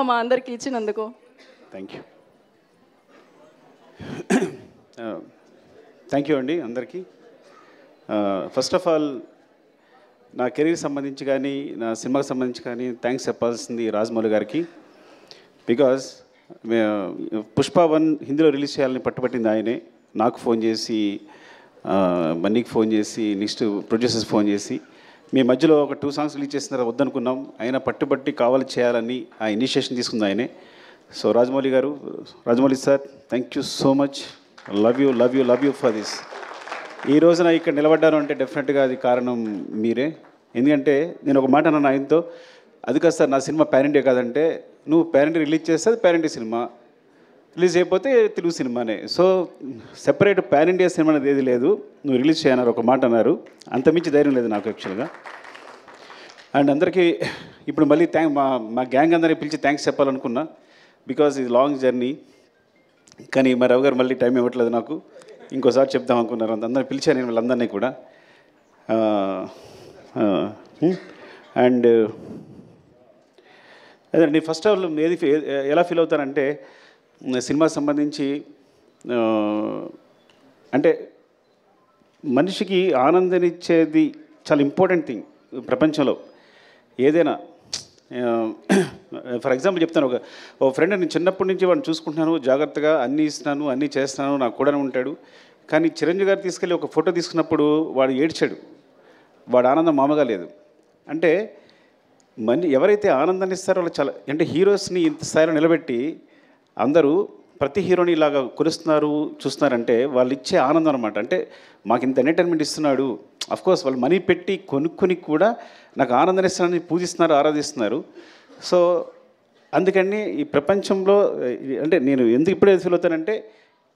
మా అందరికి ఇచ్చినందుకు. Thank you. థ్యాంక్ యూ అండి అందరికీ. ఫస్ట్ ఆఫ్ ఆల్ నా కెరీర్ సంబంధించి కానీ నా సినిమాకి సంబంధించి కానీ థ్యాంక్స్ చెప్పాల్సింది రాజమౌళి గారికి. బికాజ్ పుష్ప 1 హిందీలో రిలీజ్ చేయాలని పట్టుబట్టింది ఆయనే. నాకు ఫోన్ చేసి, బన్నీకి ఫోన్ చేసి, నెక్స్ట్ ప్రొడ్యూసర్స్ ఫోన్ చేసి, మీ మధ్యలో ఒక 2 సాంగ్స్ రిలీజ్ చేసిన తర్వాత వద్దనుకున్నాం, ఆయన పట్టుబట్టి కావాలి చేయాలని ఆ ఇనిషియేషన్ తీసుకుంది ఆయనే. సో రాజమౌళి గారు, Rajamouli sir, thank you so much. Love you love you love you for this. ఈ రోజున ఇక్కడ నిలబడ్డాను అంటే డెఫినెట్గా అది కారణం మీరే. ఎందుకంటే నేను ఒక మాట అన్నాను ఆయనతో, అది కాదు సార్ నా సినిమా పాన్ ఇండియా కాదంటే, నువ్వు పాన్ ఇండియా రిలీజ్ చేస్తే అది పాన్ ఇండియా సినిమా, రిలీజ్ అయిపోతే తెలుగు సినిమానే. So separate pan India cinema అనేది ఏది లేదు, నువ్వు రిలీజ్ చేయన్నారు ఒక మాట అన్నారు. అంతమించి ధైర్యం లేదు నాకు యాక్చువల్గా. అండ్ అందరికీ ఇప్పుడు మళ్ళీ మా గ్యాంగ్ అందరినీ పిలిచి థ్యాంక్స్ చెప్పాలనుకున్నా, బికాజ్ ఇది లాంగ్ జర్నీ. కానీ మా రవి గారు మళ్ళీ టైం ఇవ్వట్లేదు నాకు, ఇంకోసారి చెప్దాం అనుకున్నారు. అందరిని పిలిచాను నేను వీళ్ళందరినీ కూడా. అండ్ అదే నేను ఫస్ట్ ఆఫ్ ఆల్ ఎలా ఫీల్ అవుతానంటే, సినిమాకి సంబంధించి అంటే మనిషికి ఆనందాన్నిచ్చేది చాలా ఇంపార్టెంట్ థింగ్ ప్రపంచంలో ఏదైనా. ఫర్ ఎగ్జాంపుల్ చెప్తాను, ఒక ఫ్రెండ్ నేను చిన్నప్పటి నుంచి వాడిని చూసుకుంటున్నాను, జాగ్రత్తగా అన్నీ ఇస్తున్నాను, అన్నీ చేస్తున్నాను, నాకు కూడా ఉంటాడు. కానీ చిరంజీవి గారు తీసుకెళ్ళి ఒక ఫోటో తీసుకున్నప్పుడు వాడు ఏడ్చాడు, వాడు ఆనందం మామూలుగా లేదు. అంటే ఎవరైతే ఆనందాన్ని ఇస్తారో వాళ్ళు చాలా, అంటే హీరోస్ని ఇంత స్థాయిలో నిలబెట్టి అందరూ ప్రతి హీరోని ఇలాగా కొలుస్తున్నారు చూస్తున్నారంటే వాళ్ళు ఇచ్చే ఆనందం అనమాట. అంటే మాకు ఇంత ఎంటర్టైన్మెంట్ ఇస్తున్నాడు, అఫ్కోర్స్ వాళ్ళు మనీ పెట్టి కొనుక్కొని కూడా నాకు ఆనందాన్ని ఇస్తున్నారని పూజిస్తున్నారు, ఆరాధిస్తున్నారు. సో అందుకని ఈ ప్రపంచంలో అంటే నేను ఎందుకు ఇప్పుడే ఫీల్ అవుతానంటే,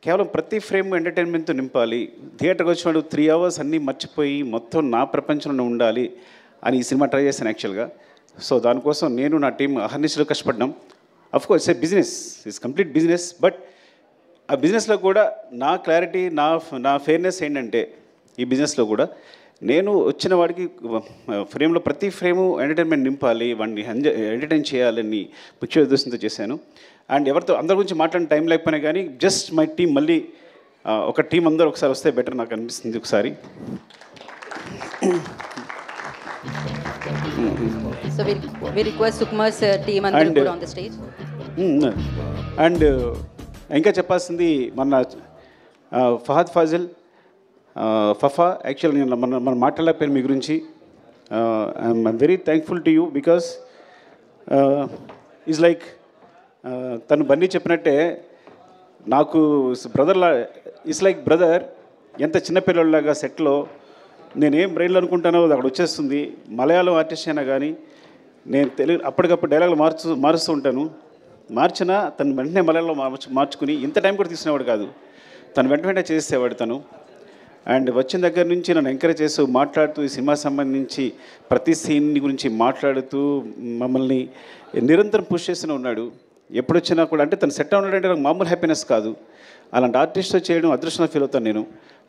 కేవలం ప్రతి ఫ్రేమ్ ఎంటర్టైన్మెంట్తో నింపాలి, థియేటర్కి వచ్చినాడు 3 hours అన్నీ మర్చిపోయి మొత్తం నా ప్రపంచంలో ఉండాలి అని ఈ సినిమా ట్రై చేశాను యాక్చువల్గా. సో దానికోసం నేను నా టీం అహర్నిశలు కష్టపడ్డాం. Of course it's a business, it's complete business. But ఆ బిజినెస్లో కూడా నా క్లారిటీ, నా ఫెయిర్నెస్ ఏంటంటే, ఈ బిజినెస్లో కూడా నేను వచ్చిన వాడికి ఫ్రేమ్లో ప్రతి ఫ్రేము ఎంటర్టైన్మెంట్ నింపాలి, వాడిని ఎంటర్టైన్ చేయాలని ముఖ్య ఉద్దేశంతో చేశాను. అండ్ ఎవరితో అందరి గురించి మాట్లాడిన టైం లేకపోయినా కానీ జస్ట్ మై టీం మళ్ళీ ఒక టీం అందరూ ఒకసారి వస్తే బెటర్ నాకు అనిపిస్తుంది ఒకసారి. So we request Sukumar sir team and put on the stage. And ఇంకా చెప్పాల్సింది మన ఫహద్ ఫాజిల్, ఫఫా. యాక్చువల్లీ నేను మనం మాట్లాడలేకపోయాను మీ గురించి. I'm very thankful to you because is like తను బన్నీ చెప్పినట్టే నాకు బ్రదర్లా, ఇట్స్ లైక్ బ్రదర్. ఎంత చిన్నపిల్లలాగా సెట్లో నేనేం బ్రెయిన్లో అనుకుంటానో అది అక్కడ వచ్చేస్తుంది. మలయాళం ఆర్టిస్ట్ అయినా కానీ నేను తెలుగు అప్పటికప్పుడు డైలాగులు మారుస్తూ ఉంటాను. మార్చినా తను వెంటనే మలయాళంలో మార్చుకుని ఇంత టైం కూడా తీసుకునేవాడు కాదు, తను వెంటనే చేసేవాడు తను. అండ్ వచ్చిన దగ్గర నుంచి నన్ను ఎంకరేజ్ చేస్తూ మాట్లాడుతూ ఈ సినిమా సంబంధించి ప్రతి సీన్ గురించి మాట్లాడుతూ మమ్మల్ని నిరంతరం పుష్ చేస్తూనే ఉన్నాడు. ఎప్పుడు వచ్చినా కూడా అంటే తను సెట్ ఉన్నాడంటే నాకు మామూలు హ్యాపీనెస్ కాదు. అలాంటి ఆర్టిస్ట్తో చేయడం అదృష్టంగా ఫీల్ అవుతాను నేను.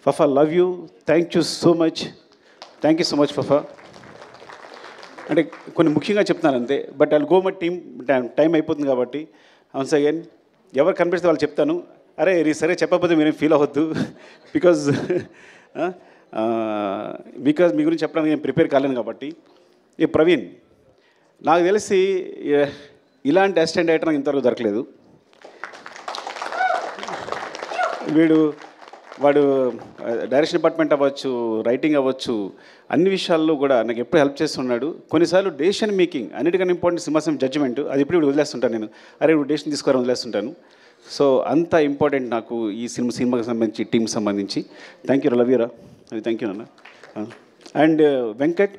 Fafa, love you, thank you so much. Thank you so much Fafa. అంటే కొన్ని ముఖ్యంగా చెప్తున్నాను అంతే, but I'll go my team, time అయిపోతుంది కాబట్టి. వన్స్ అగైన్ ఎవరు కనిపిస్తే వాళ్ళు చెప్తాను. అరే సరే చెప్పకపోతే మీరేం ఫీల్ అవ్వద్దు, బికాజ్ మీ గురించి చెప్పడానికి నేను ప్రిపేర్ కాలేను కాబట్టి. ఈ ప్రవీణ్ నాకు తెలిసి ఇలాంటి అసిస్టెంట్ డైరెక్టర్ నాకు ఇంతవరకు దొరకలేదు. వాడు డైరెక్షన్ డిపార్ట్మెంట్ అవ్వచ్చు, రైటింగ్ అవ్వచ్చు, అన్ని విషయాల్లో కూడా నాకు ఎప్పుడు హెల్ప్ చేస్తున్నాడు. కొన్నిసార్లు డెసిషన్ మేకింగ్ అన్నిటికన్నా ఇంపార్టెంట్ సింహాసం జడ్జిమెంట్, అది ఇప్పుడు వదిలేస్తుంటాను నేను. అరే నువ్వు డెసిషన్ తీసుకోవాలని వదిలేస్తుంటాను. సో అంత ఇంపార్టెంట్ నాకు ఈ సినిమాకి సంబంధించి, టీంకి సంబంధించి. థ్యాంక్ యూ, లవ్ యూరా. అది థ్యాంక్ యూ నాన్న. అండ్ వెంకట్,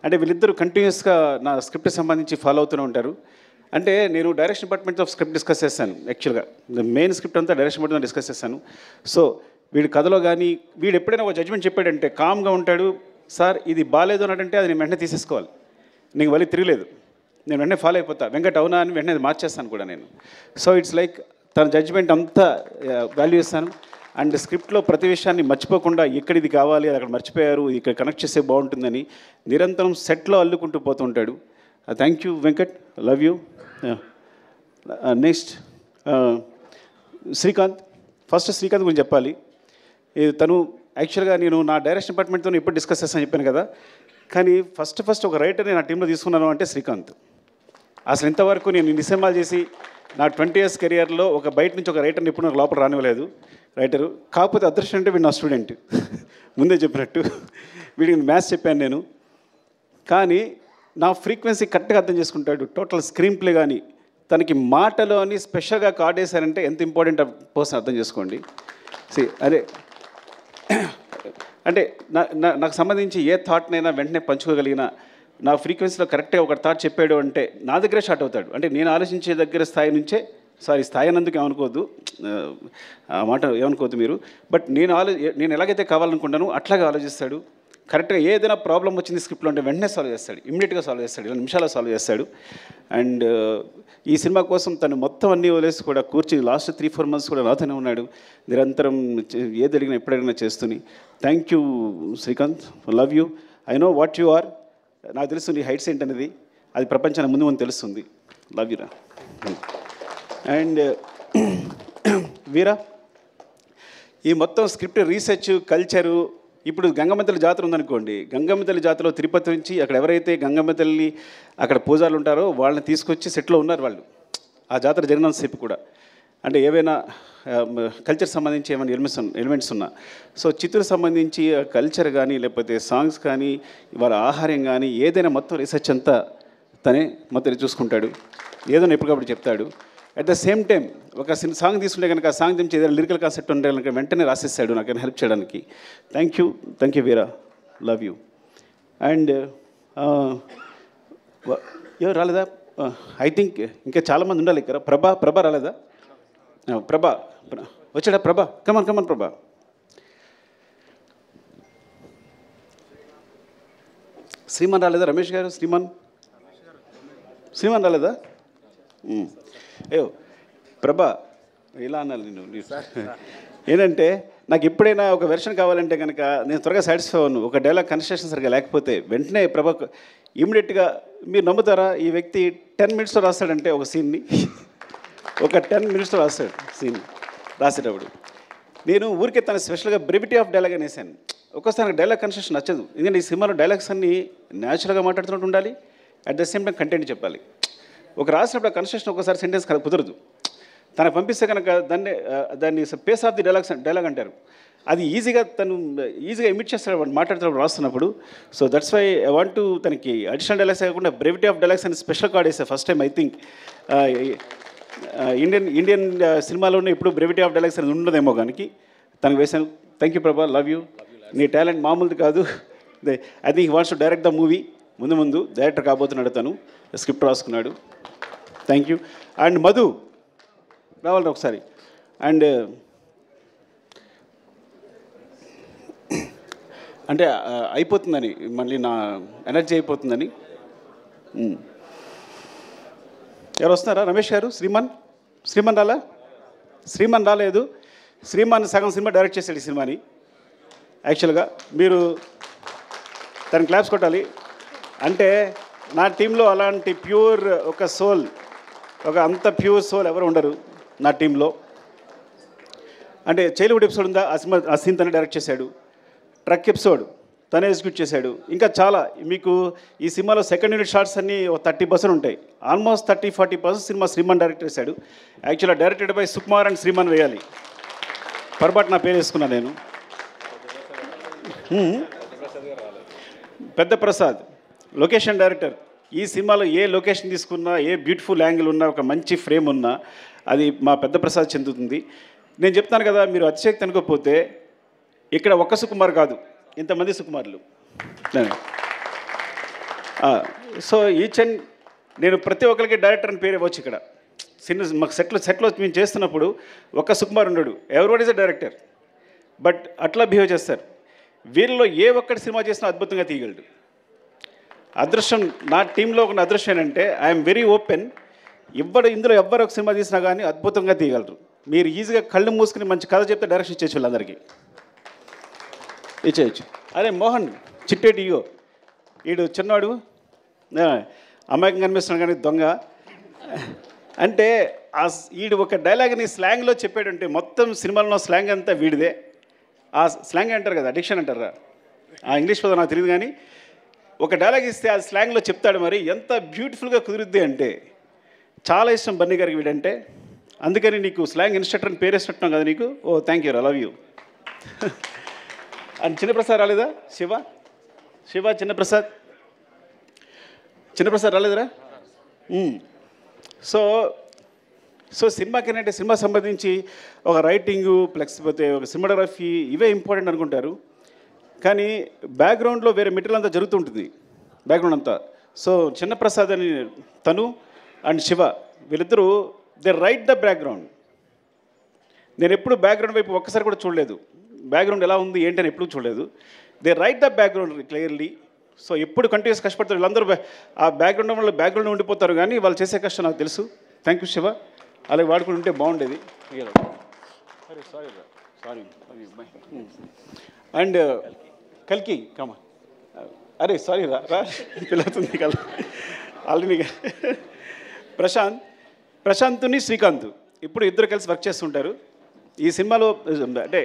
అంటే వీళ్ళిద్దరూ కంటిన్యూస్గా నా స్క్రిప్ట్కి సంబంధించి ఫాలో అవుతూనే ఉంటారు. అంటే నేను డైరెక్షన్ డిపార్ట్మెంట్తో స్క్రిప్ట్ డిస్కస్ చేశాను. యాక్చువల్గా మెయిన్ స్క్రిప్ట్ అంతా డైరెక్షన్ డిపార్ట్మెంట్ డిస్కస్ చేశాను. సో వీడి కథలో కానీ వీడు ఎప్పుడైనా ఒక జడ్జ్మెంట్ చెప్పాడంటే కామ్గా ఉంటాడు. సార్ ఇది బాగాలేదు అన్నట్టే అది నేను వెంటనే తీసేసుకోవాలి, నీకు మళ్ళీ తిరగలేదు, నేను వెంటనే ఫాలో అయిపోతా. వెంకట్ అవునా అని వెంటనే అది మార్చేస్తాను కూడా నేను. సో ఇట్స్ లైక్ తన జడ్జ్మెంట్ అంతా వాల్యూ ఇస్తాను. అండ్ స్క్రిప్ట్లో ప్రతి విషయాన్ని మర్చిపోకుండా ఎక్కడ ఇది కావాలి, అది అక్కడ మర్చిపోయారు, ఇక్కడ కనెక్ట్ చేస్తే బాగుంటుందని నిరంతరం సెట్లో అల్లుకుంటూ పోతూ ఉంటాడు. Thank you Venkat, love you. Next Srikanth. First Srikanth గురించి చెప్పాలి. తను యాక్చువల్గా నేను నా డైరెక్షన్ డిపార్ట్మెంట్తో ఎప్పుడు డిస్కస్ చేస్తాను చెప్పాను కదా, కానీ ఫస్ట్ ఒక రైటర్ని నా టీంలో తీసుకున్నాను అంటే శ్రీకాంత్. అసలు ఇంతవరకు నేను ఇన్ని సినిమాలు చేసి నా 20 years కెరియర్లో ఒక బయట నుంచి ఒక రైటర్ని ఇప్పుడు నాకు లోపల రానివ్వలేదు రైటరు. కాకపోతే అదృష్టం అంటే వీడు నా స్టూడెంట్, ముందే చెప్పినట్టు వీడికి మ్యాథ్స్ చెప్పాను నేను. కానీ నా ఫ్రీక్వెన్సీ కరెక్ట్గా అర్థం చేసుకుంటాడు. టోటల్ స్క్రీన్ ప్లే కానీ తనకి మాటలు అని స్పెషల్గా కార్డ్ వేశారంటే ఎంత ఇంపార్టెంట్ పర్సన్ అర్థం చేసుకోండి. అదే అంటే నాకు సంబంధించి ఏ థాట్నైనా వెంటనే పంచుకోగలిగిన, నా ఫ్రీక్వెన్సీలో కరెక్ట్గా ఒక థాట్ చెప్పాడు అంటే నా దగ్గరే షార్ట్ అవుతాడు. అంటే నేను ఆలోచించే దగ్గర స్థాయి నుంచే, స్థాయి అన్నందుకు ఏమనుకోవద్దు, ఆ మాట ఏమనుకోవద్దు మీరు. బట్ నేను ఎలాగైతే కావాలనుకుంటానో అట్లాగే ఆలోచిస్తాడు. కరెక్ట్గా ఏదైనా ప్రాబ్లం వచ్చింది స్క్రిప్ట్లో అంటే వెంటనే సాల్వ్ చేస్తాడు, ఇమ్మీడియట్గా సాల్వ్ చేస్తాడు, 2 నిమిషాల్లో సాల్వ్ చేస్తాడు. అండ్ ఈ సినిమా కోసం తను మొత్తం అన్నీ వదిలేసి కూడా కూర్చుని లాస్ట్ 3-4 months కూడా నాతోనే ఉన్నాడు. నిరంతరం ఏది అడిగినా ఎప్పుడైనా చేస్తూని. Thank you Srikanth, love you. I know what you are. నాకు తెలుసు నీ హైట్స్ ఏంటనేది, అది ప్రపంచానికి ముందు తెలుస్తుంది. లవ్ యూరా. అండ్ వీరా, ఈ మొత్తం స్క్రిప్ట్ రీసెర్చ్ కల్చరు. ఇప్పుడు గంగమ్మ తల్లి జాతర ఉందనుకోండి, గంగమ్మ తల్లి జాతరలో తిరుపతి నుంచి అక్కడ ఎవరైతే గంగమ్మ తల్లి అక్కడ పూజారులు ఉంటారో వాళ్ళని తీసుకొచ్చి సెట్లో ఉన్నారు వాళ్ళు ఆ జాతర జరిగినంతసేపు కూడా. అంటే ఏవైనా కల్చర్ సంబంధించి ఏమైనా ఎలిమెంట్స్ ఉన్నా, సో చిత్తూరు సంబంధించి కల్చర్ కానీ లేకపోతే సాంగ్స్ కానీ వాళ్ళ ఆహారం కానీ ఏదైనా మొత్తం రీసెర్చ్ అంతా తనే మొత్తం చూసుకుంటాడు. ఏదైనా ఎప్పటికప్పుడు చెప్తాడు. అట్ ద సేమ్ టైం ఒక సాంగ్ తీసుకుంటే కనుక ఆ సాంగ్ నుంచి ఏదైనా లిరికల్ కాన్సెప్ట్ ఉంటే కనుక వెంటనే రాసిస్తాడు నాకు హెల్ప్ చేయడానికి. Thank you Veera, love you. And ఎవరు రాలేదా? ఐ థింక్ ఇంకా చాలామంది ఉండాలి ఇక్కడ. ప్రభా రాలేదా? ప్రభా వచ్చాడా? కమన్ ప్రభా. శ్రీమాన్ రాలేదా? రమేష్ గారు, శ్రీమాన్ రాలేదా? అయ్యో ప్రభా, ఇలా అన్నాను నేను. ఏంటంటే నాకు ఎప్పుడైనా ఒక వెర్షన్ కావాలంటే కనుక నేను త్వరగా సాటిస్ఫై అవ్వను. ఒక డైలాగ్ కన్స్ట్రక్షన్ సరిగా లేకపోతే వెంటనే ప్రభా ఇమ్మీడియట్గా, మీరు నమ్ముతారా, ఈ వ్యక్తి 10 minutesలో రాస్తాడంటే ఒక సీన్ని, ఒక 10 minutesలో రాస్తాడు సీన్. రాసేటప్పుడు నేను ఊరికే తన స్పెషల్గా బ్రెవిటీ ఆఫ్ డైలాగ్ అని వేసాను. ఒక్కోసారి నాకు డైలాగ్ కన్స్ట్రక్షన్ నచ్చదు. ఎందుకంటే ఈ సినిమాలో డైలాగ్స్ అన్నీ న్యాచురల్గా మాట్లాడుతున్నట్టు ఉండాలి, at the same time content చెప్పాలి. ఒక రాసినప్పుడు కన్స్ట్రక్షన్ ఒకసారి సెంటెన్స్ కుదరదు. తనకు పంపిస్తే కనుక దాన్ని పేస్ ఆఫ్ ది డైలాగ్ అంటారు. అది తను ఈజీగా ఇమిట్ చేస్తాడు వాడు మాట్లాడుతున్నప్పుడు రాస్తున్నప్పుడు. So that's why I want to తనకి అడిషనల్ డైలాగ్స్ కాకుండా బ్రెవిటీ ఆఫ్ డైలాగ్స్ అని స్పెషల్ కార్డ్ వేసాను first time. I think Indian సినిమాలోనే ఇప్పుడు బ్రెవిటీ ఆఫ్ డైలాగ్స్ అనేది ఉండదేమో కానీ తనకు వేసాను. థ్యాంక్ యూ ప్రభా, లవ్ యూ. నీ టాలెంట్ మామూలుది కాదు. I think he wants to direct the movie. ముందు డైరెక్టర్ కాబోతున్నాడు, తను స్క్రిప్ట్ రాసుకున్నాడు. Thank you. అండ్ మధు రావాలి ఒకసారి. అండ్ అంటే అయిపోతుందని, మళ్ళీ నా ఎనర్జీ అయిపోతుందని. ఎవరు వస్తున్నారా? రమేష్ గారు, శ్రీమాన్ రాలా? శ్రీమాన్ రాలేదు. శ్రీమాన్ సగం సినిమా డైరెక్ట్ చేశాడు ఈ సినిమాని. యాక్చువల్గా మీరు తను క్లాప్స్ కొట్టాలి. అంటే నా టీంలో అలాంటి ప్యూర్ ఒక సోల్, ఒక అంత ప్యూర్ సోల్ ఎవరు ఉండరు నా టీంలో. అంటే చైల్డ్హుడ్ ఎపిసోడ్ ఉందా, ఆ సీన్ తనే డైరెక్ట్ చేశాడు. ట్రక్ ఎపిసోడ్ తనే ఎగ్జిక్యూట్ చేశాడు. ఇంకా చాలా మీకు ఈ సినిమాలో సెకండ్ యూనిట్ షార్ట్స్ అన్నీ 30% ఉంటాయి. ఆల్మోస్ట్ 30-40% సినిమా శ్రీమాన్ డైరెక్ట్ చేశాడు. యాక్చువల్గా directed by Sukumar and Shriman వేయాలి, పొరపాటు నా పేరు వేసుకున్నాను నేను. పెద్ద ప్రసాద్ లొకేషన్ డైరెక్టర్. ఈ సినిమాలో ఏ లొకేషన్ తీసుకున్నా, ఏ బ్యూటిఫుల్ యాంగిల్ ఉన్నా, ఒక మంచి ఫ్రేమ్ ఉన్నా అది మా పెద్ద ప్రసాద్ చెందుతుంది. నేను చెప్తాను కదా, మీరు అతిశక్తి అనుకోకపోతే ఇక్కడ ఒక్క సుకుమార్ కాదు, ఇంతమంది సుకుమార్లు. సో నేను ప్రతి ఒక్కరికి డైరెక్టర్ అని పేరు ఇవ్వచ్చు. ఇక్కడ మాకు సెట్లో మేము చేస్తున్నప్పుడు ఒక్క సుకుమార్ ఉండడు, everybody is a director. But అట్లా బిహేవ్ చేస్తారు. వీళ్ళలో ఏ ఒక్కటి సినిమా చేసినా అద్భుతంగా తీయగలడు. అదృష్టం నా టీంలో ఉన్న అదృష్టం ఏంటంటే ఐఎమ్ వెరీ ఓపెన్. ఇందులో ఎవ్వరు ఒక సినిమా తీసినా కానీ అద్భుతంగా తీయగలరు. మీరు ఈజీగా కళ్ళు మూసుకుని మంచి కథ చెప్తే డైరెక్షన్ ఇచ్చేయచ్చు, వాళ్ళందరికీ ఇచ్చేయచ్చు. అదే మోహన్ చిట్టేటి ఈడు చిన్నవాడు, అమాయకంగా కనిపిస్తున్నాడు కానీ దొంగ. అంటే వీడు ఒక డైలాగ్ని స్లాంగ్లో చెప్పాడంటే మొత్తం సినిమాలో స్లాంగ్ అంతా వీడిదే. ఆ స్లాంగ్ అంటారు కదా, అడిక్షన్ అంటారా, ఆ ఇంగ్లీష్ పదం నాకు తెలియదు కానీ ఒక డైలాగ్ ఇస్తే ఆ స్లాంగ్లో చెప్తాడు. మరి ఎంత బ్యూటిఫుల్గా కుదురుద్ది అంటే చాలా ఇష్టం బన్నీ గారికి వీడంటే. అందుకని నీకు స్లాంగ్ ఇన్స్ట్రక్టర్ అని పేరు వేసినట్టున్నాం కదా నీకు. Oh thank you, I love you. And Chinnaprasad రాలేదా? శివ చిన్నప్రసాద్ రాలేదురా? సో సినిమాకి సినిమా సంబంధించి ఒక రైటింగు ప్లస్ పోతే ఒక సినిమాటోగ్రఫీ ఇవే ఇంపార్టెంట్ అనుకుంటారు, కానీ బ్యాక్గ్రౌండ్లో వేరే మెటీరియల్ అంతా జరుగుతుంటుంది బ్యాక్గ్రౌండ్ అంతా. సో చిన్నప్రసాద్ అని తను అండ్ శివ వీళ్ళిద్దరూ దే రైట్ ద బ్యాక్గ్రౌండ్. నేను ఎప్పుడు బ్యాక్గ్రౌండ్ వైపు ఒక్కసారి కూడా చూడలేదు, బ్యాక్గ్రౌండ్ ఎలా ఉంది ఏంటని ఎప్పుడు చూడలేదు. They right the background clearly. So ఎప్పుడు కంటిన్యూస్ కష్టపడతారు వీళ్ళందరూ. ఆ బ్యాక్గ్రౌండ్ వాళ్ళు బ్యాక్గ్రౌండ్ ఉండిపోతారు, కానీ వాళ్ళు చేసే కష్టం నాకు తెలుసు. థ్యాంక్ యూ శివ, అలాగే వాడుకుని ఉంటే బాగుండేది. సారీ. అండ్ కల్కి కమా, అరే సారీ రా పిల్లతుంది కల్ ఆల్రెడీ. ప్రశాంత్ని శ్రీకాంత్ ఇప్పుడు ఇద్దరు కలిసి వర్క్ చేస్తుంటారు ఈ సినిమాలో. అంటే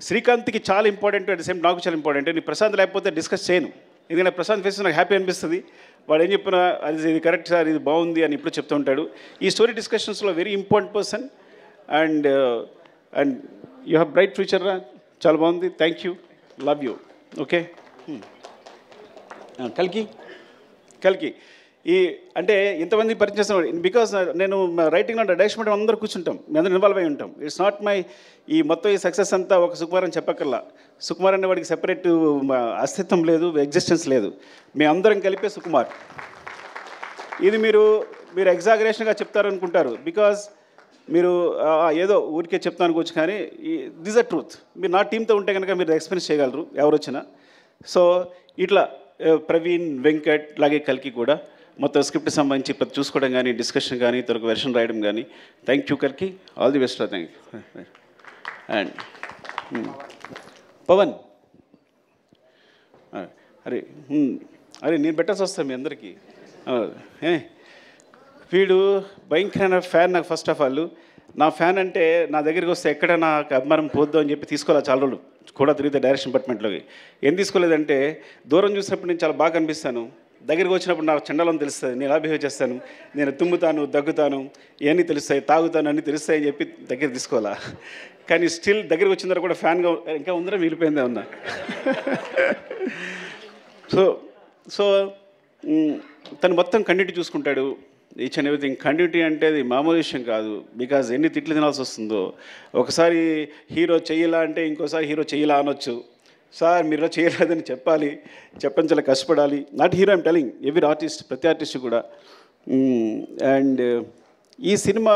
శ్రీకాంత్కి చాలా ఇంపార్టెంట్, అట్ ద సేమ్ నాకు చాలా ఇంపార్టెంట్. నేను ప్రశాంత్ లేకపోతే డిస్కస్ చేయను, ఎందుకంటే ప్రశాంత్ ఫేస్ నాకు హ్యాపీ అనిపిస్తుంది. వాడు ఏం చెప్పినా అది ఇది కరెక్ట్ సార్, ఇది బాగుంది అని ఇప్పుడు చెప్తూ ఉంటాడు. ఈ స్టోరీ డిస్కషన్స్లో very important person. And you have bright future రా, చాలా బాగుంది. Thank you, love you. Okay. కల్కి ఈ అంటే ఇంతమంది పరిచయం చేస్తున్నాడు బికాస్ నేను రైటింగ్లో డైరెక్షన్ అందరూ కూర్చుంటాం, మేము అందరూ ఇన్వాల్వ్ అయి ఉంటాం. ఇట్స్ నాట్ మై ఈ మొత్తం ఈ సక్సెస్ అంతా ఒక సుకుమార్ అని చెప్పక్కర్లా. సుకుమార్ అనే వాడికి సెపరేట్ అస్తిత్వం లేదు, ఎగ్జిస్టెన్స్ లేదు. మేము అందరం కలిపే సుకుమార్. ఇది మీరు ఎగ్జాగరేషన్గా చెప్తారనుకుంటారు, బికాజ్ మీరు ఏదో ఊరికే చెప్తాను అనుకోవచ్చు, కానీ దిస్ అ ట్రూత్. మీరు నా టీంతో ఉంటే కనుక మీరు ఎక్స్పీరియన్స్ చేయగలరు ఎవరు వచ్చినా. సో ఇట్లా ప్రవీణ్, వెంకట్, అలాగే కల్కి కూడా మొత్తం స్క్రిప్ట్ సంబంధించి ప్రతి చూసుకోవడం కానీ, డిస్కషన్ కానీ, తొలక వెర్షన్ రాయడం కానీ. థ్యాంక్ యూ కల్కి, all the best. Thank you. And Pavan, అరే నేను పెట్టాల్సి వస్తాను మీ అందరికీ. వీడు భయంకరమైన ఫ్యాన్ నాకు. ఫస్ట్ ఆఫ్ ఆల్ నా ఫ్యాన్ అంటే నా దగ్గరికి వస్తే ఎక్కడ నాకు అభిమానం పోద్దు అని చెప్పి తీసుకోవాలి. చాలా రోజులు కూడా తిరిగితే డైరెక్షన్ డిపార్ట్మెంట్లోకి ఏం తీసుకోలేదంటే, దూరం చూసినప్పుడు నేను చాలా బాగా కనిపిస్తాను, దగ్గరికి వచ్చినప్పుడు నాకు చండాలం తెలుస్తుంది, నేను ఎలా బిహేవ్ చేస్తాను, నేను తుమ్ముతాను, దగ్గుతాను, ఇవన్నీ తెలుస్తాయి, తాగుతాను అన్నీ తెలుస్తాయని చెప్పి దగ్గర తీసుకోవాలా. కానీ స్టిల్ దగ్గరికి వచ్చిన తర్వాత కూడా ఫ్యాన్గా ఇంకా ఉందరా మిగిలిపోయిందే ఉన్నా. సో తను మొత్తం కంటిన్యూటీ చూసుకుంటాడు, ఈచ్ అండ్ ఎవ్రీథింగ్. కంటిన్యూటీ అంటే అది మామూలు విషయం కాదు, బికాజ్ ఎన్ని తిట్లు తినాల్సి వస్తుందో. ఒకసారి హీరో చెయ్యలా అంటే ఇంకోసారి హీరో చెయ్యలా అనొచ్చు. సార్ మీరు చేయలేదని చెప్పాలి, చెప్పని చాలా కష్టపడాలి. Not hero I'm telling, every artist, ప్రతి ఆర్టిస్ట్ కూడా. అండ్ ఈ సినిమా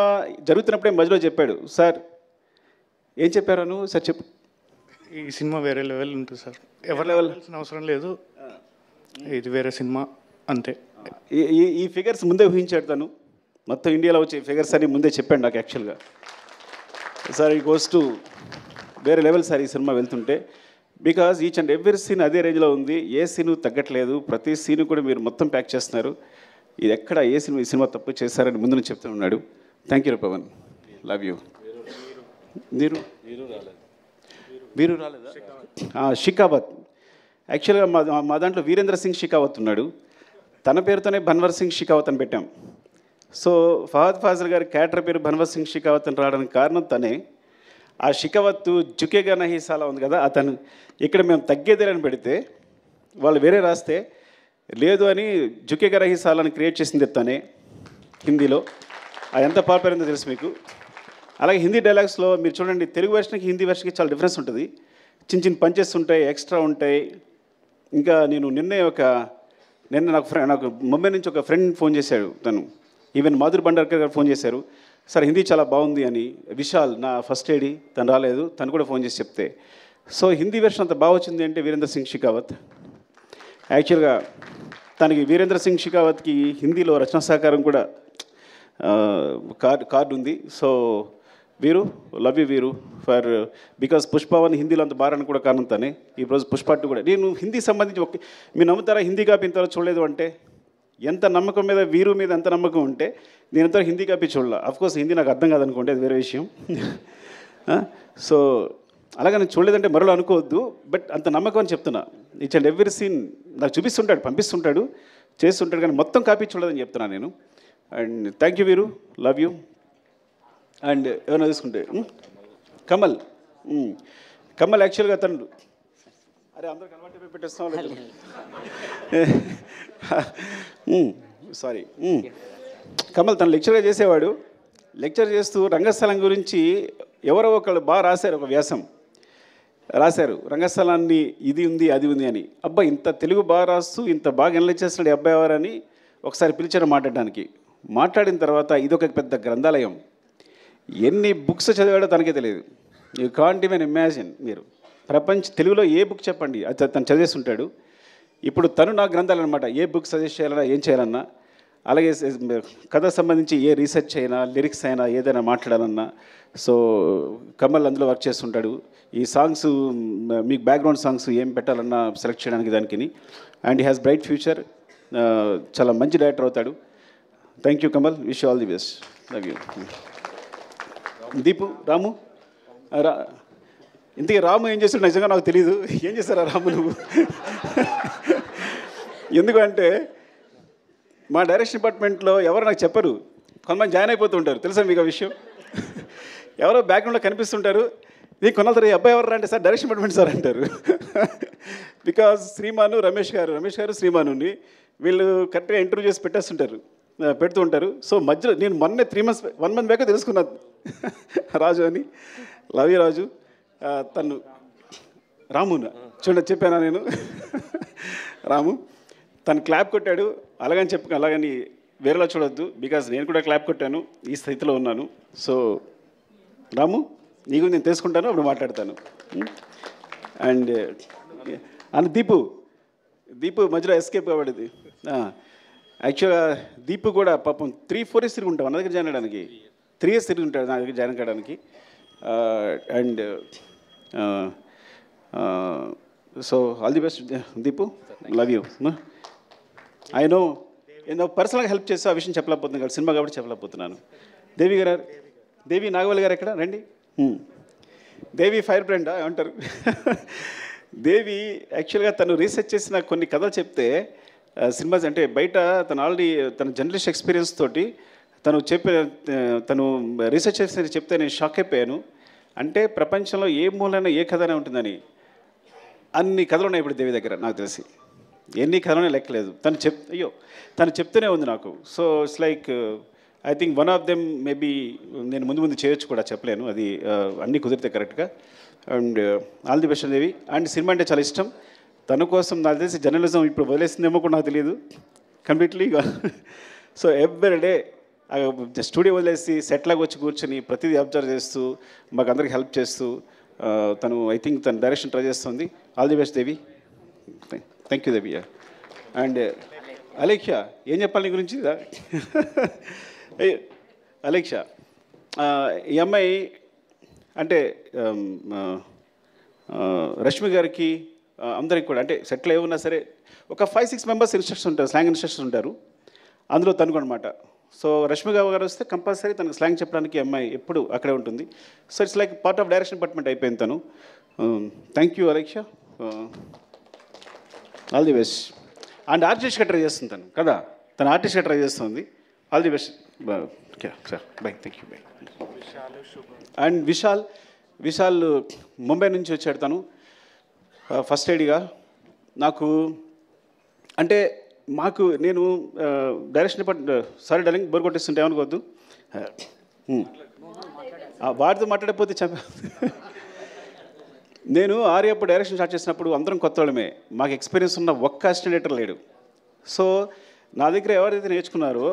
జరుగుతున్నప్పుడే మధ్యలో చెప్పాడు, సార్ ఏం చెప్పారను సార్ చెప్పు. ఈ సినిమా వేరే లెవెల్ ఉంటుంది సార్, ఎవరి లెవెల్ అవసరం లేదు, ఇది వేరే సినిమా అంతే. ఈ ఫిగర్స్ ముందే ఊహించాడు తను, మొత్తం ఇండియాలో వచ్చే ఫిగర్స్ అని ముందే చెప్పాడు నాకు యాక్చువల్గా. సార్ ఈ గోస్ టు వేరే లెవెల్ సార్ ఈ సినిమా వెళ్తుంటే, because each and every scene అదే రేంజ్లో ఉంది, ఏ సీను తగ్గట్లేదు, ప్రతి సీను కూడా మీరు మొత్తం ప్యాక్ చేస్తున్నారు. ఇది ఎక్కడ ఏ సినిమా ఈ సినిమా తప్పు చేస్తారని ముందు నుంచి చెప్తూ ఉన్నాడు. Thank you Pavan, love you. వీరు రాలేదా? షికావత్. యాక్చువల్గా మా దాంట్లో వీరేంద్ర సింగ్ షికావత్ ఉన్నాడు, తన పేరుతోనే భన్వర్ సింగ్ షికావత్ అని పెట్టాం. సో ఫహద్ ఫాజిల్ గారి క్యారెక్టర్ పేరు భన్వర్ సింగ్ షికావత్ అని రావడానికి కారణం తనే. ఆ షికావత్ జుకేగా నహీ సాలా ఉంది కదా, అతను ఇక్కడ మేము తగ్గేదేలని పెడితే వాళ్ళు వేరే రాస్తే లేదు అని జుకేగా నహీ సాలాని క్రియేట్ చేసింది తనే హిందీలో. అది ఎంత పాపులర్ అయిందో తెలుసు మీకు. అలాగే హిందీ డైలాగ్స్లో మీరు చూడండి, తెలుగు వెర్షన్కి హిందీ వెర్షన్కి చాలా డిఫరెన్స్ ఉంటుంది. చిన్న చిన్న పంచెస్ ఉంటాయి, ఎక్స్ట్రా ఉంటాయి. ఇంకా నేను నిన్న నాకు ముంబై నుంచి ఒక ఫ్రెండ్ ఫోన్ చేశాడు, తను ఈవెన్ మాధురి భండార్కర్ గారు ఫోన్ చేశారు, సార్ హిందీ చాలా బాగుంది అని. విశాల్ నా ఫస్ట్ ఏడి, తను రాలేదు, తను కూడా ఫోన్ చేసి చెప్తే. సో హిందీ వెర్షన్ అంత బాగా వచ్చింది అంటే వీరేంద్ర సింగ్ షికావత్. యాక్చువల్గా తనకి వీరేంద్ర సింగ్ షికావత్కి హిందీలో రచనా సహకారం కూడా కార్డు ఉంది. సో వీరు, లవ్ యూ వీరు ఫర్ బికాస్ పుష్పవన్ హిందీలో అంత బారానికి కూడా కారణం తనే. ఈరోజు పుష్ప 2 కూడా నేను హిందీ సంబంధించి మీరు నమ్ముతారా, హిందీ కాపీ ఇంతవరకు చూడలేదు అంటే ఎంత నమ్మకం మీద వీరు మీద ఎంత నమ్మకం ఉంటే నేను ఎంతో హిందీ కాపీ చూడాల. అఫ్కోర్స్ హిందీ నాకు అర్థం కాదనుకోండి, అది వేరే విషయం. సో అలాగే నేను చూడలేదంటే మరో అనుకోవద్దు, బట్ అంత నమ్మకం అని చెప్తున్నా. ఈచ్ అండ్ ఎవ్రీ సీన్ నాకు చూపిస్తుంటాడు, పంపిస్తుంటాడు, చేస్తుంటాడు, కానీ మొత్తం కాపీ చూడలేదని చెప్తున్నాను నేను. అండ్ థ్యాంక్ యూ వీరు, లవ్ యూ. అండ్ ఏమైనా తీసుకుంటే కమల్. కమల్ యాక్చువల్గా తను అరే అందరూ కనబట్టి పెట్టేస్తాం సారీ. కమల్ తను లెక్చర్గా చేసేవాడు. లెక్చర్ చేస్తూ రంగస్థలం గురించి ఎవరో ఒకళ్ళు బాగా రాశారు, ఒక వ్యాసం రాశారు, రంగస్థలాన్ని ఇది ఉంది అది ఉంది అని. అబ్బా ఇంత తెలుగు బాగా రాస్తూ ఇంత బాగా ఎనలైజ్ చేస్తున్నాడు ఈ అబ్బాయి ఎవరని ఒకసారి పిలిచారు మాట్లాడడానికి. మాట్లాడిన తర్వాత ఇదొక పెద్ద గ్రంథాలయం, ఎన్ని బుక్స్ చదివాడో తనకే తెలియదు. You can't even imagine. మీరు తెలుగులో ఏ బుక్ చెప్పండి అది తను చదివేస్తుంటాడు. ఇప్పుడు తను నా గ్రంథాలు అనమాట, ఏ బుక్ సజెస్ట్ చేయాలన్నా ఏం చేయాలన్నా, అలాగే కథ సంబంధించి ఏ రీసెర్చ్ అయినా లిరిక్స్ అయినా ఏదైనా మాట్లాడాలన్నా. సో కమల్ అందులో వర్క్ చేస్తుంటాడు. ఈ సాంగ్స్ మీకు బ్యాక్గ్రౌండ్ సాంగ్స్ ఏం పెట్టాలన్నా సెలెక్ట్ చేయడానికి దానికి. And he has bright future, చాలా మంచి డైరెక్టర్ అవుతాడు. Thank you Kamal, wish all the best, love you. Deepu, Ramu ఇంతకీ రాము ఏం చేస్తాడు నిజంగా నాకు తెలియదు. ఏం చేస్తారా రాము నువ్వు? ఎందుకంటే మా డైరెక్షన్ డిపార్ట్మెంట్లో ఎవరు నాకు చెప్పరు, కొంతమంది జాయిన్ అయిపోతూ ఉంటారు. తెలుసా మీకు ఆ విషయం? ఎవరో బ్యాక్గ్రౌండ్లో కనిపిస్తుంటారు. ఇది కొనాలి అబ్బాయి ఎవరు అంటే సార్ డైరెక్షన్ డిపార్ట్మెంట్ సార్ అంటారు. బికాజ్ శ్రీమాను రమేష్ గారు శ్రీమానుని వీళ్ళు కరెక్ట్గా ఇంటర్వ్యూ చేసి పెడుతూ ఉంటారు. సో మధ్యలో నేను మొన్నే 1 month బ్యాక్ తెలుసుకున్నాను రాజు అని. లవ్ యూ రాజు. తను రామునా చూడండి చెప్పానా నేను. రాము తను క్లాప్ కొట్టాడు, అలాగని వేరేలా చూడొద్దు, బికాజ్ నేను కూడా క్లాప్ కొట్టాను, ఈ స్థితిలో ఉన్నాను. సో రాము నీకు నేను తెలుసుకుంటాను, అప్పుడు మాట్లాడతాను. అండ్ దీపు మధ్యలో ఎస్కేప్ కాబడింది. యాక్చువల్గా దీపు కూడా పాపం 3-4 years తిరుగుంటాం నా దగ్గర జాయిన్ అవ్వడానికి. 3 years తిరుగుంటాడు నా దగ్గర జాయిన్ కావడానికి. And so all the best Deepu, love you. I no నేను పర్సనల్గా హెల్ప్ చేస్తే ఆ విషయం చెప్పలేకపోతున్నాను కాబట్టి, సినిమా కాబట్టి చెప్పలేకపోతున్నాను. దేవి నాగవల్లి గారు ఎక్కడ రండి. దేవి ఫైర్ బ్రాండ్ ఏమంటారు? దేవి యాక్చువల్గా తను రీసెర్చ్ చేసిన కొన్ని కథలు చెప్తే సినిమాస్ అంటే బయట ఆల్రెడీ తన జర్నలిస్ట్ ఎక్స్పీరియన్స్ తోటి తను రీసెర్చ్ చేసి చెప్తే నేను షాక్ అయిపోయాను. అంటే ప్రపంచంలో ఏ మూలైనా ఏ కథనే ఉంటుందని అన్ని కథలు ఉన్నాయి ఇప్పుడు దేవి దగ్గర. నాకు తెలిసి ఎన్ని కథలనే లెక్కలేదు. తను చెప్తూనే ఉంది నాకు. So it's like I think one of them maybe నేను ముందు చేయొచ్చు కూడా, చెప్పలేను, అది అన్నీ కుదిరితే కరెక్ట్గా. And all the best Devi. And cinema అంటే చాలా ఇష్టం తన కోసం. నాకు తెలిసి జర్నలిజం ఇప్పుడు వదిలేసిందేమో కూడా నాకు తెలియదు కంప్లీట్లీ. సో ఎవ్రీడే స్టూడియో వదిలేసి సెట్లాగా వచ్చి కూర్చొని ప్రతిదీ అబ్జర్వ్ చేస్తూ మాకు అందరికి హెల్ప్ చేస్తూ తను ఐ థింక్ తను డైరెక్షన్ ట్రై చేస్తుంది. All the best Devi. Thank you Devi. And Alekhya ఏం చెప్పాలి నీ గురించి? అలేఖ్య ఈ అమ్మాయి అంటే రష్మి గారికి అందరికి కూడా అంటే సెటిల్ ఏమన్నా సరే ఒక 5-6 members ఇన్స్ట్రక్టర్స్ ఉంటారు, స్లాంగ్ ఇన్స్ట్రక్టర్స్ ఉంటారు. అందులో తనుకు అనమాట. సో రష్మి గారు వస్తే కంపల్సరీ తనకు స్లాంగ్ చెప్పడానికి అమ్మాయి ఎప్పుడు అక్కడే ఉంటుంది. So it's like part of direction department అయిపోయింది తను. Thank you Alekhya, all the best. And ఆర్టిస్ట్గా ట్రై చేస్తుంది తను కదా, తను ఆర్టిస్ట్గా ట్రై చేస్తుంది. All the best sir, bye, thank you, bye. And Vishal Mumbai నుంచి వచ్చాడు తను ఫస్ట్ ఎయిడ్గా. నాకు అంటే నేను direction department sorry darling bore కొట్టేస్తుంటే ఏమనుకోవద్దు, వాడితో మాట్లాడకపోతే నేను ఆర్యప్పుడు డైరెక్షన్ స్టార్ట్ చేసినప్పుడు అందరం కొత్త వాళ్ళమే, మాకు ఎక్స్పీరియన్స్ ఉన్న ఒక్క అసిస్టెంట్ డైరెక్టర్ లేడు. సో నా దగ్గర ఎవరైతే నేర్చుకున్నారో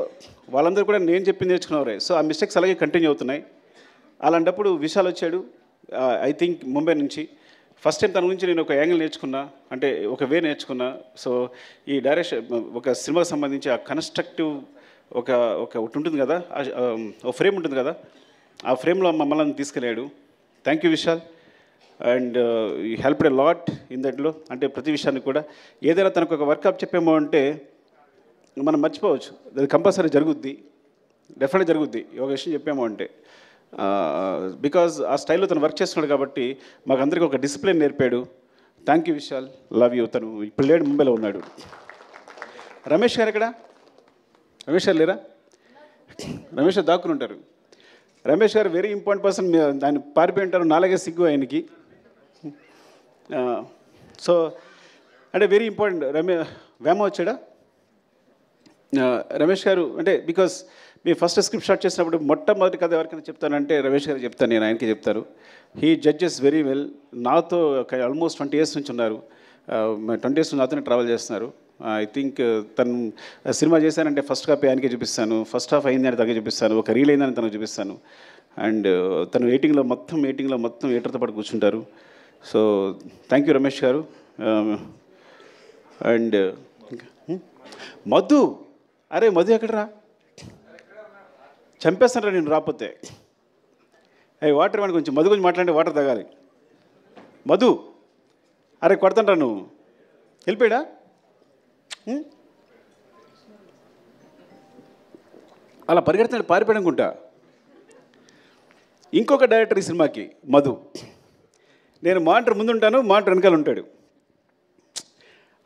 వాళ్ళందరూ కూడా నేను చెప్పింది నేర్చుకున్నారే. సో ఆ మిస్టేక్స్ అలాగే కంటిన్యూ అవుతున్నాయి. అలాంటప్పుడు విశాల్ వచ్చాడు ఐ థింక్ ముంబై నుంచి. ఫస్ట్ టైం తన గురించి నేను ఒక యాంగిల్ నేర్చుకున్నా, అంటే ఒక వే నేర్చుకున్నా. సో ఈ డైరెక్షన్ ఒక సినిమాకి సంబంధించి ఆ కన్స్ట్రక్టివ్ ఒకటి ఉంటుంది కదా, ఒక ఫ్రేమ్ ఉంటుంది కదా, ఆ ఫ్రేమ్లో మమ్మల్ని తీసుకెళ్ళాడు. Thank you Vishal. And you helped a lot in దట్లో. అంటే ప్రతి విషయాన్ని కూడా ఏదైనా తనకు ఒక వర్కప్ చెప్పామో అంటే మనం మర్చిపోవచ్చు, అది కంపల్సరీ జరుగుద్ది, డెఫినెట్గా జరుగుద్ది ఒక విషయం చెప్పాము అంటే. బికాజ్ ఆ స్టైల్లో తను వర్క్ చేస్తున్నాడు కాబట్టి మాకు అందరికీ ఒక డిసిప్లిన్ నేర్పాడు. Thank you Vishal, love you. తను ఇప్పుడు లేడు, ముంబైలో ఉన్నాడు. రమేష్ గారు ఎక్కడ? రమేష్ గారు లేరా? రమేష్ గారు దాక్కుని ఉంటారు. రమేష్ గారు వెరీ ఇంపార్టెంట్ పర్సన్. ఆయన పారిపోయి ఉంటారు, నాలుగే సిగ్గు ఆయనకి. సో అంటే వెరీ ఇంపార్టెంట్. వేమ వచ్చాడా? రమేష్ గారు అంటే because me first script start చేసినప్పుడు మొట్టమొదటి కథ ఎవరికైనా చెప్తానంటే రమేష్ గారు చెప్తాను, నేను ఆయనకి చెప్తారు. He judges very well. నాతో ఆల్మోస్ట్ 20 years నుంచి ఉన్నారు. 20 years నుంచి నాతోనే ట్రావెల్ చేస్తున్నారు. ఐ థింక్ తను సినిమా చేశానంటే ఫస్ట్ కాపీ ఆయనకే చూపిస్తాను, ఫస్ట్ హాఫ్ అయిందని తనకే చూపిస్తాను, ఒక రీల్ అయిందని తనకు చూపిస్తాను. అండ్ తను ఎయిటింగ్లో మొత్తం ఎయిటర్తో పాటు కూర్చుంటారు. సో థ్యాంక్ యూ రమేష్ గారు. అండ్ మధు, అరే మధు ఎక్కడరా? చంపేస్తానరా నేను రాకపోతే. అయ్యి వాటర్ ఇవ్వండి, కొంచెం మధు గురించి మాట్లాడి వాటర్ తాగాలి. మధు, అరే కొడతాండ్రా నువ్వు, వెళ్ళిపోయాడా? అలా పరిగెడుతున్నాడు, పారిపోయాడు అనుకుంటా. ఇంకొక డైరెక్టర్ ఈ సినిమాకి మధు. నేను మానిటర్ ముందుంటాను, మానిటర్ వెనకాల ఉంటాడు.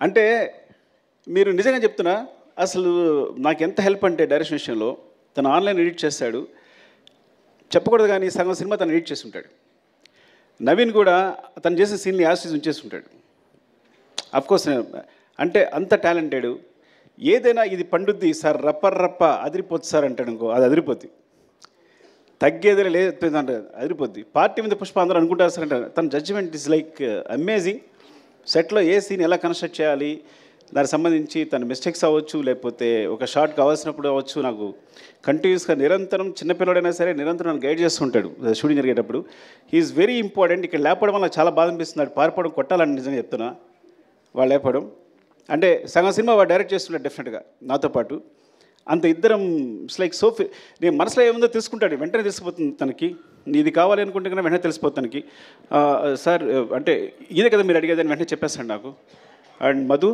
అంటే మీరు నిజంగా చెప్తున్నా, అసలు నాకు ఎంత హెల్ప్ అంటే డైరెక్షన్ విషయంలో. తను ఆన్లైన్ ఎడిట్ చేస్తాడు, చెప్పకూడదు కానీ సగం సినిమా తను ఎడిట్ చేసి ఉంటాడు. నవీన్ కూడా తను చేసే సీన్ని యాసిస్ ఉంచేసి ఉంటాడు. అఫ్కోర్స్ అంటే అంత టాలెంటెడ్. ఏదైనా ఇది పండుద్ది సార్, రప్ప అదిరిపోద్ది సార్ అంటాడు అనుకో, అది అదిరిపోద్ది. తగ్గేదే లేదు అంటే అదిరిపోద్ది. పార్టీ మీద పుష్ప అందరూ అనుకుంటారు సార్ అంటే తన జడ్జిమెంట్ ఇస్ లైక్ అమేజింగ్. సెట్లో ఏ సీన్ ఎలా కన్స్ట్రక్ట్ చేయాలి, దానికి సంబంధించి తన మిస్టేక్స్ అవ్వచ్చు, లేకపోతే ఒక షార్ట్ కావాల్సినప్పుడు అవ్వచ్చు, నాకు కంటిన్యూస్గా నిరంతరం, చిన్నపిల్లడైనా సరే నిరంతరం నన్ను గైడ్ చేస్తుంటాడు షూటింగ్ జరిగేటప్పుడు. He's very important. ఇక్కడ లేపడం వల్ల చాలా బాధ అనిపిస్తుంది. పారిపోవడం కొట్టాలని నిజంగా చెప్తున్నా. వాళ్ళు లేపడం అంటే సగం సినిమా వాడు డైరెక్ట్ చేస్తున్నాడు డెఫినెట్గా నాతో పాటు. అంత ఇద్దరం ఇట్స్ లైక్ సో నేను మనసులో ఏముందో తెలుసుకుంటాడు, వెంటనే తెలిసిపోతుంది తనకి. ఇది కావాలి అనుకుంటే కన్నా వెంటనే తెలిసిపోతుంది తనకి. సార్ అంటే ఇదే కదా మీరు అడిగేదని వెంటనే చెప్పేస్తాడు నాకు. And Madhu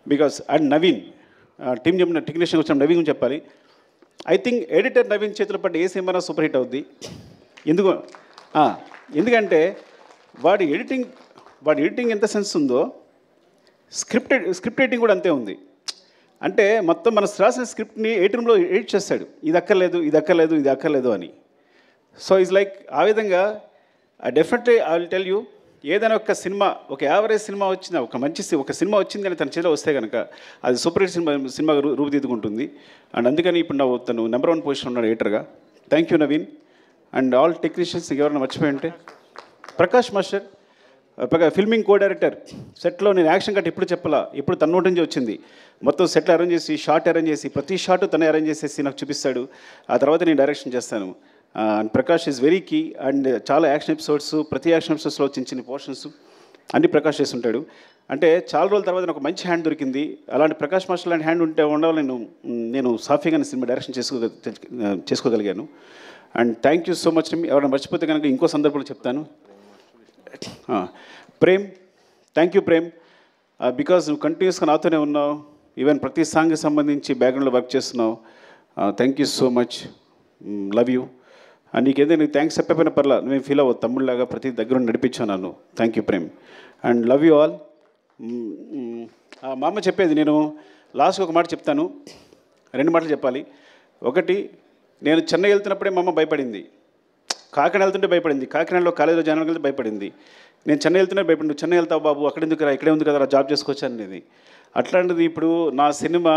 because and Naveen team చెప్పిన టెక్నీషియన్ వచ్చిన నవీన్ గురించి చెప్పాలి. ఐ థింక్ ఎడిటర్ నవీన్ చేతిలో పడ్డ ఏ సినిమా సూపర్ హిట్ అవుద్ది. ఎందుకంటే వాడి ఎడిటింగ్ ఎంత సెన్స్ ఉందో స్క్రిప్ట్ రైటింగ్ కూడా అంతే ఉంది. అంటే మొత్తం మన రాసిన స్క్రిప్ట్ని 8 roomలో ఎడిట్ చేస్తాడు, ఇది అక్కర్లేదు అని. సో ఈజ్ లైక్ ఆ విధంగా definitely I will tell you, ఏదైనా ఒక సినిమా, ఒక యావరేజ్ సినిమా వచ్చిన, ఒక సినిమా వచ్చింది అని తన చేతిలో వస్తే కనుక అది సూపర్ హిట్ సినిమా రూపుదిద్దుకుంటుంది. అండ్ అందుకని ఇప్పుడు తను నెంబర్ 1 పొజిషన్ ఉన్నాడు ఎడిటర్గా. Thank you Naveen. And all technicians ఎవరైనా మర్చిపోయి ఉంటే, Prakash master filming co director. సెట్లో నేను యాక్షన్ కట్ ఎప్పుడు చెప్పాలా, ఇప్పుడు తన నోటి నుంచి వచ్చింది. మొత్తం సెట్లు అరేంజ్ చేసి, షార్ట్ అరేంజ్ చేసి, ప్రతి షార్ట్ తనే అరేంజ్ చేసేసి నాకు చూపిస్తాడు. ఆ తర్వాత నేను డైరెక్షన్ చేస్తాను. And Prakash is very key. And చాలా యాక్షన్ ఎపిసోడ్స్, ప్రతి యాక్షన్ ఎపిసోడ్స్లో చిన్న పోర్షన్స్ అన్నీ ప్రకాష్ చేస్తుంటాడు. అంటే చాలా రోజుల తర్వాత నాకు మంచి హ్యాండ్ దొరికింది. అలాంటి ప్రకాష్ మాస్టర్ లాంటి హ్యాండ్ ఉండాలి నేను సాఫీగానే సినిమా డైరెక్షన్ చేసుకోగలిగాను. And thank you so much. ఎవరైనా మర్చిపోతే కనుక ఇంకో సందర్భంలో చెప్తాను. Prem, thank you Prem. Because నువ్వు కంటిన్యూస్గా నాతోనే ఉన్నావు. ఈవెన్ ప్రతి సాంగ్కి సంబంధించి బ్యాక్గ్రౌండ్లో వర్క్ చేస్తున్నావు. Thank you so much, love you. నీకేదో నీకు థ్యాంక్స్ చెప్పకపోయినా పర్లా, నువ్వేం ఫీల్ అవ్వదు, తమ్ముళ్ళలాగా ప్రతి దగ్గర నడిపించాను నన్ను. Thank you Prem. And love you all. మా అమ్మ చెప్పేది, నేను లాస్ట్కి ఒక మాట చెప్తాను, 2 మాటలు చెప్పాలి. ఒకటి, నేను చెన్నై వెళ్తున్నప్పుడే మా అమ్మ భయపడింది, కాకినాడ వెళ్తుంటే భయపడింది, కాకినాడలో కాలేజీలో జాయిన్ వెళ్తే భయపడింది. నేను చెన్నై వెళ్తూనే భయపడి, నువ్వు చెన్నై వెళ్తావు బాబు, అక్కడ ఎందుకు రా, ఇక్కడే ఉంది కదా జాబ్ చేసుకోవచ్చు అనేది. అట్లాంటిది ఇప్పుడు నా సినిమా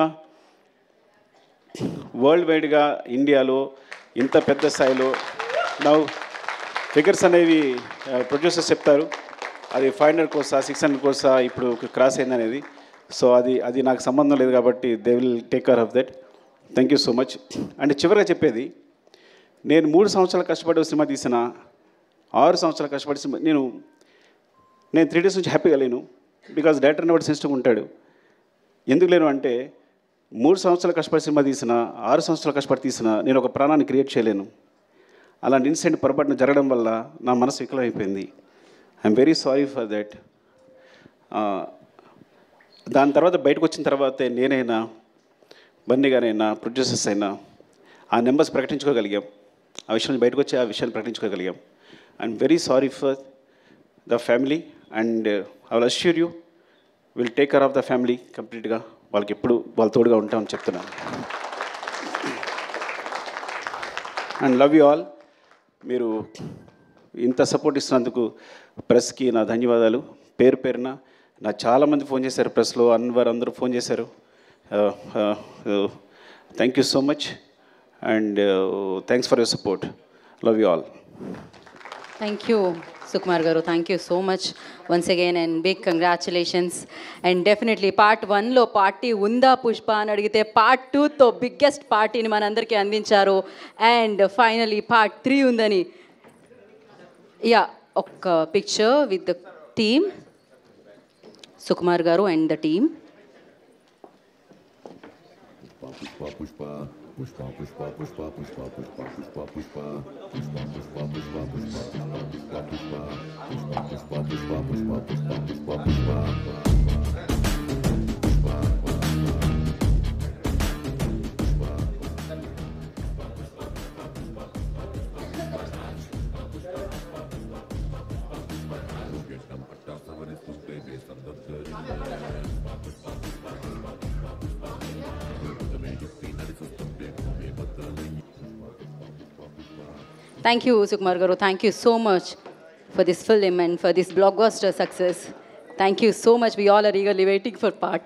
వరల్డ్ వైడ్గా ఇండియాలో ఇంత పెద్ద స్థాయిలో నా ఫిగర్స్ అనేవి ప్రొడ్యూసర్స్ చెప్తారు, అది 500 crores 600 crores ఇప్పుడు క్రాస్ అయింది అనేది. సో అది నాకు సంబంధం లేదు కాబట్టి they will take care of that. Thank you so much. And చివరిగా చెప్పేది, నేను 3 సంవత్సరాలు కష్టపడి సినిమా తీసిన, 6 సంవత్సరాలు కష్టపడి సినిమా నేను 3 days నుంచి హ్యాపీగా లేను. బికాజ్ డైరెక్టర్ వాడు సెన్సిటివ్ ఉంటాడు. ఎందుకు లేను అంటే 3 సంవత్సరాలు కష్టపడి సినిమా తీసిన, 6 సంవత్సరాలు కష్టపడి తీసిన, నేను ఒక ప్రాణాన్ని క్రియేట్ చేయలేను. అలాంటి ఇన్సిడెంట్ పొరపాటున జరగడం వల్ల నా మనసు వికలమైపోయింది. I'm very sorry for that. దాని తర్వాత బయటకు వచ్చిన తర్వాతే నేనైనా బన్నీ గారైనా ప్రొడ్యూసర్స్ అయినా ఆ నెంబర్స్ ప్రకటించుకోగలిగాం. ఆ విషయం నుంచి బయటకు వచ్చి ఆ విషయాన్ని ప్రకటించుకోగలిగాం. I'm very sorry for the family and I will assure you will take care of the family కంప్లీట్గా. వాళ్ళకి ఎప్పుడు వాళ్ళ తోడుగా ఉంటామని చెప్తున్నాను. And love you all. మీరు ఇంత సపోర్ట్ ఇస్తున్నందుకు ప్రెస్కి నా ధన్యవాదాలు. పేరు పేరున నా చాలామంది ఫోన్ చేశారు, ప్రెస్లో అన్వర్ అందరూ ఫోన్ చేశారు. Thank you so much and thanks for your support. Love you all. Thank you, Sukumar Garu. Thank you so much once again and big congratulations. And definitely part 1లో పార్టీ ఉందా పుష్ప అని అడిగితే part 2తో biggest పార్టీని మనందరికీ అందించారు. And finally part 3 ఉందని. Yeah, ఒక picture with the team, Sukumar Garu and the team. Thank you, Sukumar Garu. Thank you so much for this film and for this blockbuster success. Thank you so much. We all are eagerly waiting for part